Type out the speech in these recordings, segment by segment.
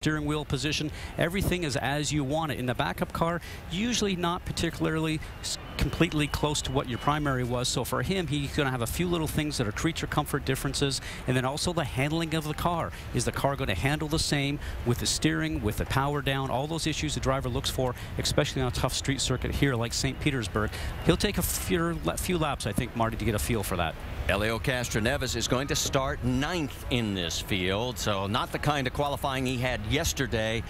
steering wheel position. Everything is as you want it. In the backup car, usually not particularly completely close to what your primary was. So for him, he's going to have a few little things that are creature comfort differences. And then also the handling of the car. Is the car going to handle the same with the steering, with the power down, all those issues the driver looks for, especially on a tough street circuit here like St. Petersburg. He'll take a few laps, I think, Marty, to get a feel for that. Elio Castroneves is going to start 9th in this field, so not the kind of qualifying he had yesterday.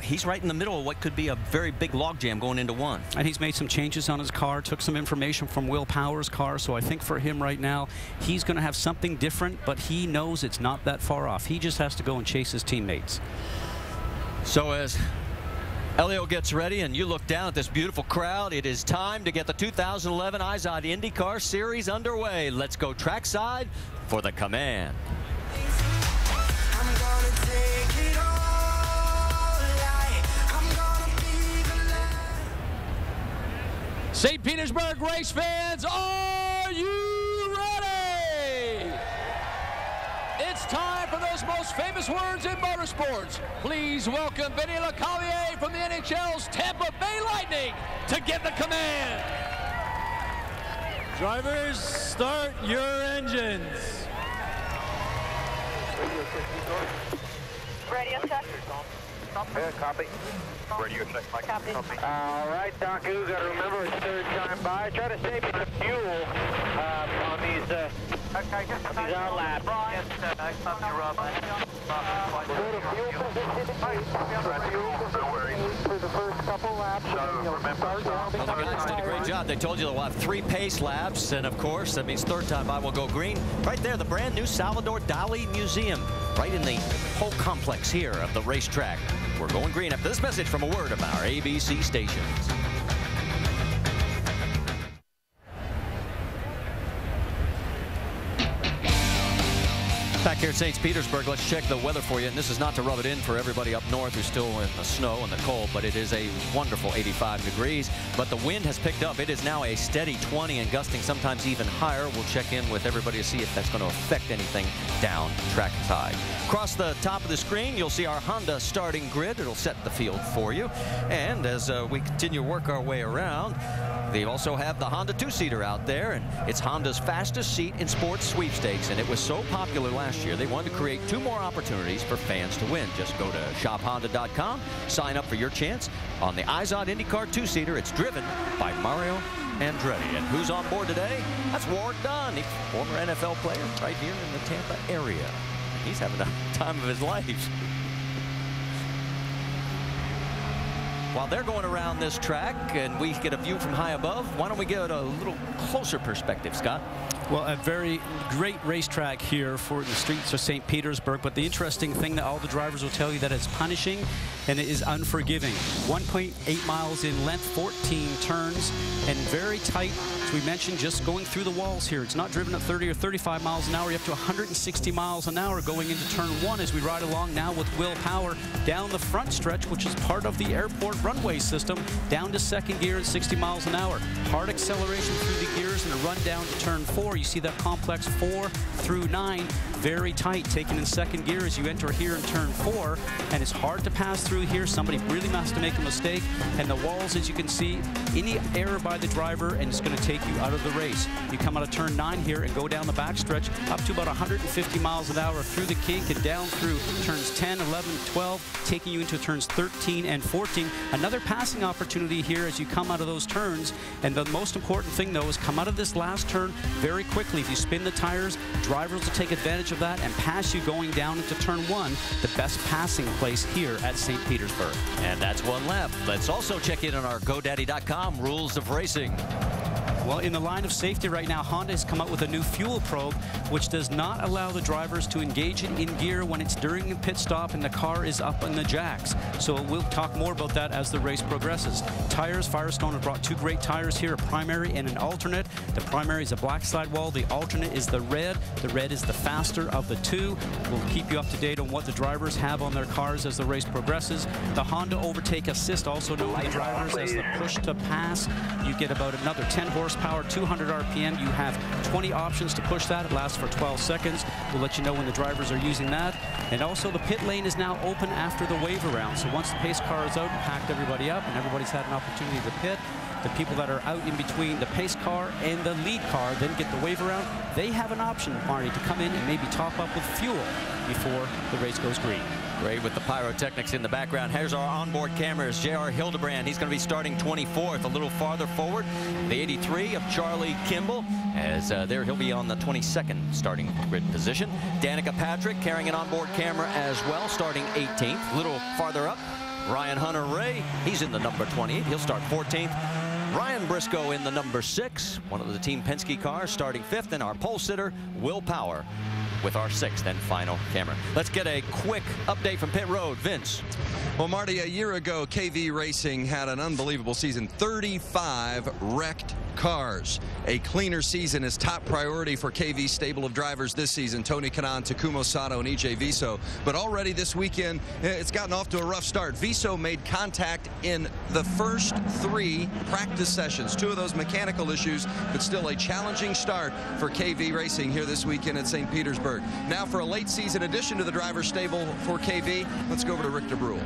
He's right in the middle of what could be a very big logjam going into 1. And he's made some changes on his car, took some information from Will Power's car, so I think for him right now, he's going to have something different, but he knows it's not that far off. He just has to go and chase his teammates. So as Elio gets ready and you look down at this beautiful crowd, it is time to get the 2011 IZOD IndyCar Series underway. Let's go trackside for the command. St. Petersburg race fans, are you ready? It's time for those most famous words in motorsports. Please welcome Vinny LeCavier from the NHL's Tampa Bay Lightning to get the command. Drivers, start your engines. Radio check. Yeah, copy. Radio check, Mike. Copy. All right, Docu, got to remember it's third time by. Try to save you the fuel on these out laps. For the first couple laps, Well, the guys did a great job. They told you they'll have 3 pace laps, and of course, that means third time by will go green. Right there, the brand new Salvador Dali Museum, right in the whole complex here of the racetrack. We're going green after this message from a word of our ABC stations. Back here at St. Petersburg, let's check the weather for you. And this is not to rub it in for everybody up north who's still in the snow and the cold, but it is a wonderful 85 degrees. But the wind has picked up. It is now a steady 20 and gusting sometimes even higher. We'll check in with everybody to see if that's going to affect anything down trackside. Across the top of the screen, you'll see our Honda starting grid. It'll set the field for you. And as we continue to work our way around, they also have the Honda 2-seater out there, and it's Honda's fastest seat in sports sweepstakes, and it was so popular last year, they wanted to create 2 more opportunities for fans to win. Just go to shophonda.com, sign up for your chance on the IZOD IndyCar 2-seater. It's driven by Mario Andretti. And who's on board today? That's Ward Dunn, the former NFL player right here in the Tampa area. He's having the time of his life. While they're going around this track and we get a view from high above, why don't we get a little closer perspective, Scott? Well, a very great racetrack here for the streets of St. Petersburg, but the interesting thing that all the drivers will tell you that it's punishing and it is unforgiving. 1.8 miles in length, 14 turns, and very tight. As we mentioned, just going through the walls here. It's not driven at 30 or 35 miles an hour. You're up to 160 miles an hour going into turn 1 as we ride along now with Will Power down the front stretch, which is part of the airport runway system, down to second gear at 60 miles an hour. Hard acceleration through the gears and a run down to turn 4. You see that complex 4 through 9, very tight, taken in second gear as you enter here in turn 4, and it's hard to pass through here. Somebody really has to make a mistake, and the walls, as you can see, any error by the driver, and it's going to take you out of the race. You come out of turn 9 here and go down the backstretch up to about 150 miles an hour through the kink and down through turns 10, 11, 12, taking you into turns 13 and 14. Another passing opportunity here as you come out of those turns, and the most important thing, though, is come out of this last turn very quickly. If you spin the tires, drivers will take advantage of that and pass you going down into turn 1, the best passing place here at St. Petersburg. And that's one left. Let's also check in on our GoDaddy.com rules of racing. Well, in the line of safety right now, Honda has come up with a new fuel probe, which does not allow the drivers to engage it in gear when it's during a pit stop and the car is up in the jacks. So we'll talk more about that as the race progresses. Tires, Firestone have brought 2 great tires here, a primary and an alternate. The primary is a black sidewall. The alternate is the red. The red is the faster of the 2. We'll keep you up to date on what the drivers have on their cars as the race progresses. The Honda Overtake Assist, also known to drivers as the push to pass. You get about another 10 horsepower horsepower, 200 RPM. You have 20 options to push that. It lasts for 12 seconds. We'll let you know when the drivers are using that. And also the pit lane is now open after the wave around. So once the pace car is out and packed everybody up and everybody's had an opportunity to pit, the people that are out in between the pace car and the lead car then get the wave around. They have an option, Marty, to come in and maybe top up with fuel before the race goes green. Great with the pyrotechnics in the background. Here's our onboard cameras. J.R. Hildebrand, he's going to be starting 24th, a little farther forward. The 83 of Charlie Kimball, as there he'll be on the 22nd starting grid position. Danica Patrick carrying an onboard camera as well, starting 18th. A little farther up, Ryan Hunter-Ray, he's in the number 28. He'll start 14th. Ryan Briscoe in the number 6, one of the Team Penske cars, starting 5th, and our pole sitter, Will Power, with our 6th and final camera. Let's get a quick update from pit road. Vince. Well, Marty, a year ago, KV Racing had an unbelievable season. 35 wrecked cars. A cleaner season is top priority for KV's stable of drivers this season. Tony Kanaan, Takuma Sato, and EJ Viso. But already this weekend, it's gotten off to a rough start. Viso made contact in the first 3 practice sessions. 2 of those mechanical issues, but still a challenging start for KV Racing here this weekend at St. Petersburg. Now for a late season addition to the driver's stable for KV, let's go over to Rick DeBrule.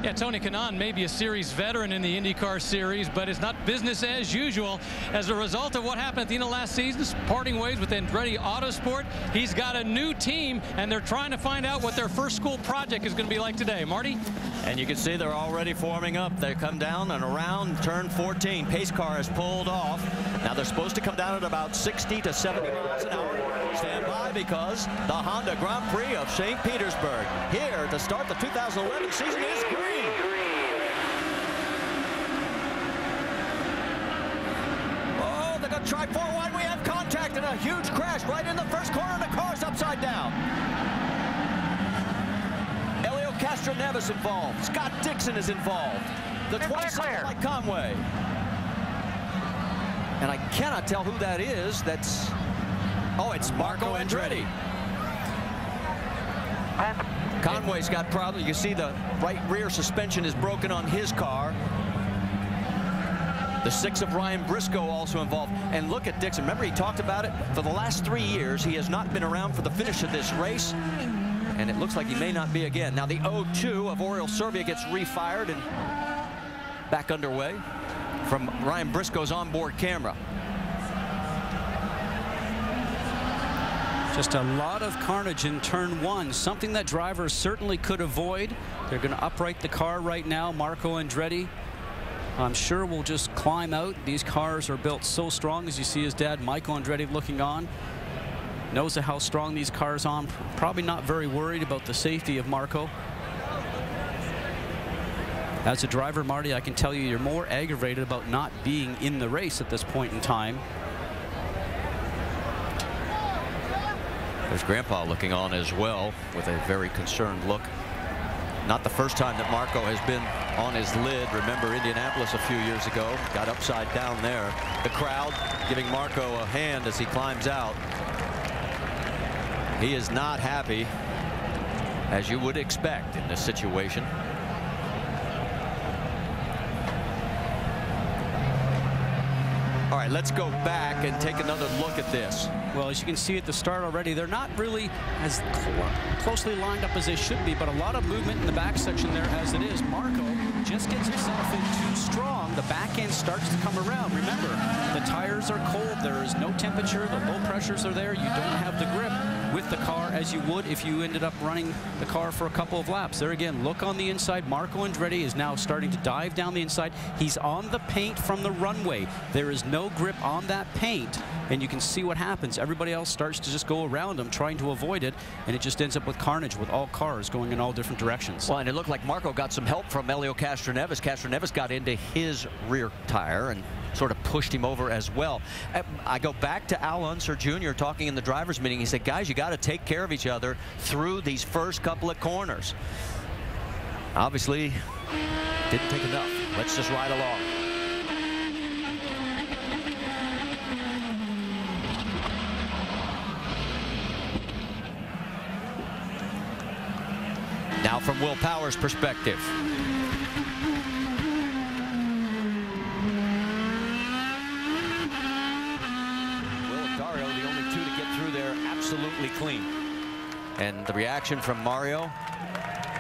Yeah, Tony Kanaan may be a series veteran in the IndyCar series, but it's not business as usual. As a result of what happened at the end of last season, parting ways with Andretti Autosport, he's got a new team, and they're trying to find out what their first school project is going to be like today. Marty? And you can see they're already forming up. They come down and around turn 14. Pace car is pulled off. Now they're supposed to come down at about 60 to 70 miles an hour. Stand by because the Honda Grand Prix of St. Petersburg here to start the 2011 season is green. Oh, they're going to try 4 wide. We have contact and a huge crash right in the first corner, and the car's upside down. Elio Castroneves involved. Scott Dixon is involved. The 27 Mike Conway. And I cannot tell who that is. That's... Oh, it's Marco Andretti. Conway's got problems. You see the right rear suspension is broken on his car. The 6 of Ryan Briscoe also involved. And look at Dixon. Remember, he talked about it. For the last 3 years, he has not been around for the finish of this race. And it looks like he may not be again. Now, the 02 of Oriol Servia gets refired and back underway from Ryan Briscoe's onboard camera. Just a lot of carnage in turn 1, something that drivers certainly could avoid. They're going to upright the car right now. Marco Andretti, I'm sure, will just climb out. These cars are built so strong, as you see his dad, Michael Andretti, looking on. Knows how strong these cars are. Probably not very worried about the safety of Marco. As a driver, Marty, I can tell you you're more aggravated about not being in the race at this point in time. There's Grandpa looking on as well with a very concerned look. Not the first time that Marco has been on his lid. Remember Indianapolis a few years ago, got upside down there. The crowd giving Marco a hand as he climbs out. He is not happy, as you would expect in this situation. All right, let's go back and take another look at this. Well, as you can see at the start already, they're not really as closely lined up as they should be, but a lot of movement in the back section there as it is. Marco just gets himself in too strong. The back end starts to come around. Remember, the tires are cold. There is no temperature. The low pressures are there. You don't have the grip with the car as you would if you ended up running the car for a couple of laps. There again, look on the inside. Marco Andretti is now starting to dive down the inside. He's on the paint from the runway. There is no grip on that paint, and you can see what happens. Everybody else starts to just go around him trying to avoid it, and it just ends up with carnage with all cars going in all different directions. Well, and it looked like Marco got some help from Elio Castroneves. Castroneves got into his rear tire and sort of pushed him over as well. I go back to Al Unser Jr. talking in the drivers' meeting. He said, guys, you got to take care of each other through these first couple of corners. Obviously, didn't take enough. Let's just ride along. Now from Will Power's perspective. clean. And the reaction from Mario,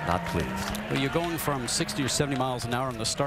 not pleased. Well, you're going from 60 or 70 miles an hour on the start.